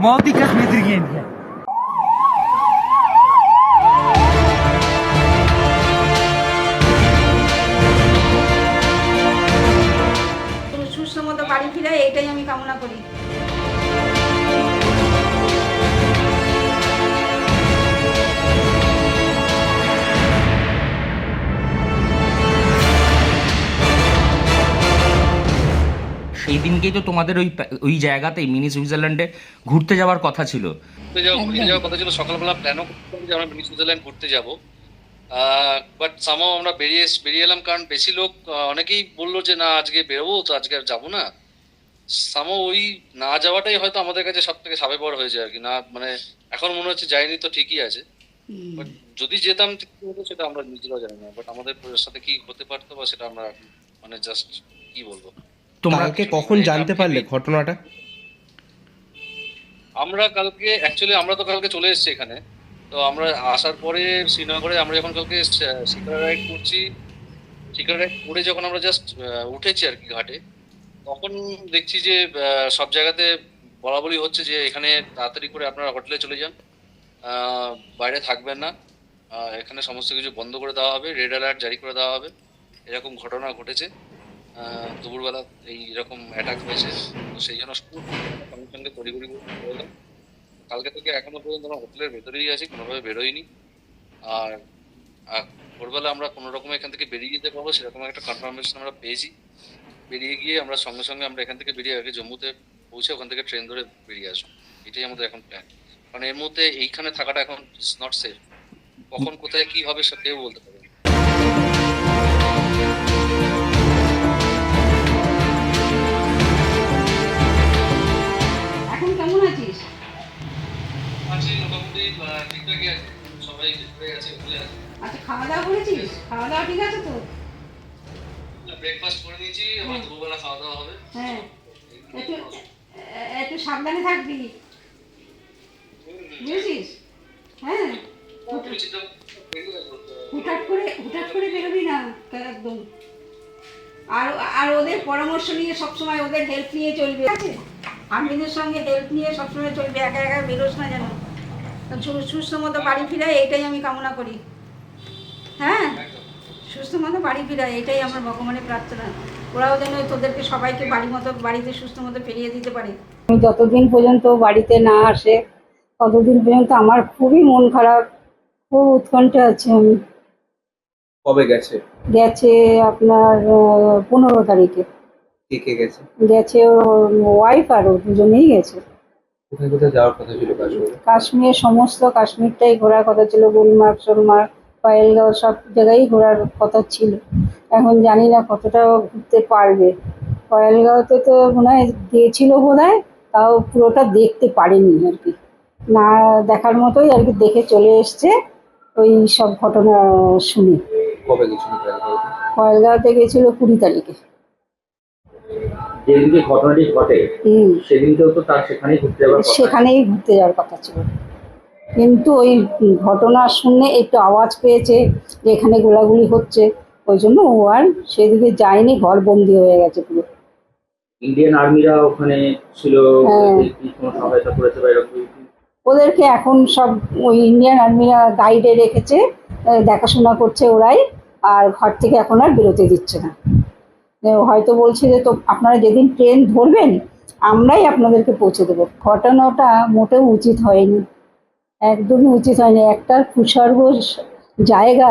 Молодые косметологи. সুস্থ মতো বাড়ি ফিরে এইটাই আমি কামনা করি। সেই দিনকেই তো তোমাদের ওই জায়গাতেই মিনি সুইজারল্যান্ডে ঘুরতে যাওয়ার কথা ছিল। ঘুরতে যাওয়ার কথা ছিল, সকালবেলা প্ল্যানও করতাম যে আমরা মিনি সুইজারল্যান্ড ঘুরতে যাবো, বাট সামহাও আমরা বেরিয়ে এলাম, কারণ বেশি লোক অনেকেই বললো যে না আজকে বেরোবো, তো আজকে আর যাবো না। সামহাও ওই না যাওয়াটাই হয়তো আমাদের কাছে সব থেকে স্বাভাবিক হয়েছে আর কি। না মানে এখন মনে হচ্ছে যাইনি তো ঠিকই আছে, বাট যদি যেতাম সেটা আমরা নিজেরাও জানি না, বাট আমাদের সাথে কি হতে পারতো বা সেটা আমরা মানে জাস্ট কি বলবো। কালকে কখন জানতে পারলে ঘটনাটা? আমরা কালকে অ্যাকচুয়ালি আমরা তো কালকে চলে এসেছি এখানে, তো আমরা আসার পরে শ্রীনগরে আমরা যখন কালকে শিকারা রাইড করছি, শিকারা রাইড করে যখন আমরা জাস্ট উঠেছি আর কি ঘাটে, তখন দেখছি যে সব জায়গাতে বলা বলি হচ্ছে যে এখানে তাড়াতাড়ি করে আপনারা হোটেলে চলে যান, বাইরে থাকবেন না, এখানে সমস্ত কিছু বন্ধ করে দেওয়া হবে, রেড অ্যালার্ট জারি করে দেওয়া হবে। এরকম ঘটনা ঘটেছে, দুপুরবেলা এইরকম অ্যাটাক হয়েছে, তো সেই জন্য সঙ্গে সঙ্গে তড়িঘড়ি করে কালকে থেকে এখনো পর্যন্ত আমরা হোটেলের ভেতরেই আছি, কোনোভাবে বেরোইনি। আর ভোরবেলা আমরা কোনো রকম এখান থেকে বেরিয়ে যেতে পারবো সেরকম একটা কনফার্মেশন আমরা পেয়েছি। বেরিয়ে গিয়ে আমরা সঙ্গে সঙ্গে আমরা এখান থেকে বেরিয়ে আগে জম্মুতে পৌঁছে ওখান থেকে ট্রেন ধরে বেরিয়ে আসবো, এটাই আমাদের এখন প্ল্যান। কারণ এর মধ্যে এইখানে থাকাটা এখন ইটস নট সেফ, কখন কোথায় কি হবে সে কেউ বলতে পারে। এখন কেমন আছিস? আছি মোটামুটি ঠিকঠাকই আছে, সবাই ঘুরে আছে, ঘুরে আছে। আচ্ছা, খাওয়া দাওয়া করেছিস? খাওয়া দাওয়া ঠিক আছে তো? ব্রেকফাস্ট করে নিয়েছি, আবার দুপুরবেলা খাওয়া দাওয়া হবে। হ্যাঁ, একটু একটু সাবধানে থাকবি, বুঝেছিস? হ্যাঁ, হুটহাট করে বেরোবি না একদম। আর আর ওদের পরামর্শ নিয়ে সবসময় ওদের হেল্প নিয়ে চলবে, ঠিক আছে? আর্মিদের সঙ্গে হেল্প নিয়ে সবসময় চলবে, একা একা বেরোস না যেন। সুস্থ মতো বাড়ি ফিরে এইটাই আমি কামনা করি। হ্যাঁ, সুস্থ মতো বাড়ি ফিরা এটাই আমার ভগবানের প্রার্থনা। ওরাও যেন তোদেরকে সবাইকে বাড়িতে সুস্থ মতো ফিরিয়ে দিতে পারে। যতদিন পর্যন্ত বাড়িতে না আসে ততদিন পর্যন্ত আমার খুবই মন খারাপ, খুব উৎকণ্ঠা আছে আমি। কবে গেছে? গেছে আপনার 15 তারিখে কে কে গেছে? গেছে ওর ওয়াইফ আর ও দুজনেই গেছে। কোথায় কোথায় যাওয়ার কথা ছিল কাশ্মীরে? কাশ্মীর, সমস্ত কাশ্মীরটাই ঘোরার কথা ছিল, গুলমার্গ সোলমার্গ পায়েলগাঁও সব জায়গায় ঘোরার কথা ছিল। এখন জানি না কতটা ঘুরতে পারবে। পায়েলগাঁওতে তো মনে হয় গিয়েছিল বোধ হয়, তাও পুরোটা দেখতে পারেনি আর কি, না দেখার মতোই আর কি দেখে চলে এসছে ওই সব ঘটনা শুনে। কবে গেছিল? পায়েলগাঁওতে গেছিল 20 তারিখে। যেদিনকে ঘটনাটি ঘটে সেদিনকেও তো তার সেখানেই ঘুরতে যাওয়ার কথা ছিল, কিন্তু ওই ঘটনা শুনে একটু আওয়াজ পেয়েছে যে এখানে গোলাগুলি হচ্ছে, ওই জন্য ও আর সেদিকে যায়নি, ঘরবন্দি হয়ে গেছে পুরো। ইন্ডিয়ান আর্মিরা ওখানে ছিল, কোনো সহায়তা করেছে বা এরকম? ওদেরকে এখন সব ওই ইন্ডিয়ান আর্মিরা গাইডে রেখেছে, দেখাশোনা করছে ওরাই, আর ঘর থেকে এখন আর বেরোতে দিচ্ছে না। হয়তো বলছে যে তো আপনারা যেদিন ট্রেন ধরবেন আমরাই আপনাদেরকে পৌঁছে দেবো। ঘটনাটা মোটেও উচিত হয়নি, একদমই উচিত হয়নি। একটা ভূস্বর্গ জায়গা,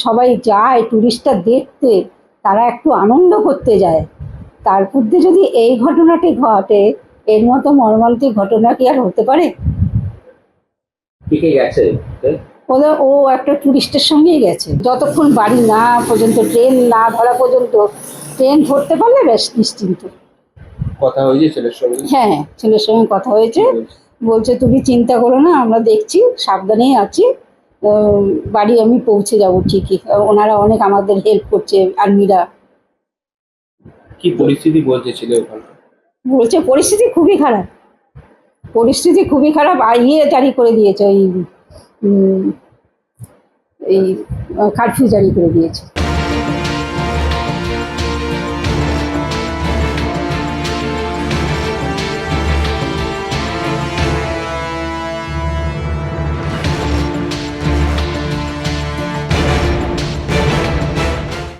সবাই যায় টুরিস্টরা দেখতে, তারা একটু আনন্দ করতে যায়, তার মধ্যে যদি এই ঘটনাটি ঘটে, এর মতো মর্মান্তিক ঘটনা কি আর হতে পারে? গেছে ও একটা টুরিস্টের সঙ্গেই গেছে। যতক্ষণ বাড়ি না পর্যন্ত, ট্রেন না ধরা পর্যন্ত, ট্রেন ধরতে পারলে বেশ নিশ্চিন্ত। কথা হয়েছে ছেলের সঙ্গে? হ্যাঁ, ছেলের সঙ্গে কথা হয়েছে, বলছে তুমি চিন্তা করো না, আমরা দেখছি, সাবধানেই আছি, বাড়ি আমি পৌঁছে যাব ঠিকই। ওনারা অনেক আমাদের হেল্প করছে আর্মিরা। কি পরিস্থিতি বলছে ছেলে ওখানে? বলছে পরিস্থিতি খুবই খারাপ, আর জারি করে দিয়েছে, ওই কারফিউ জারি করে দিয়েছে।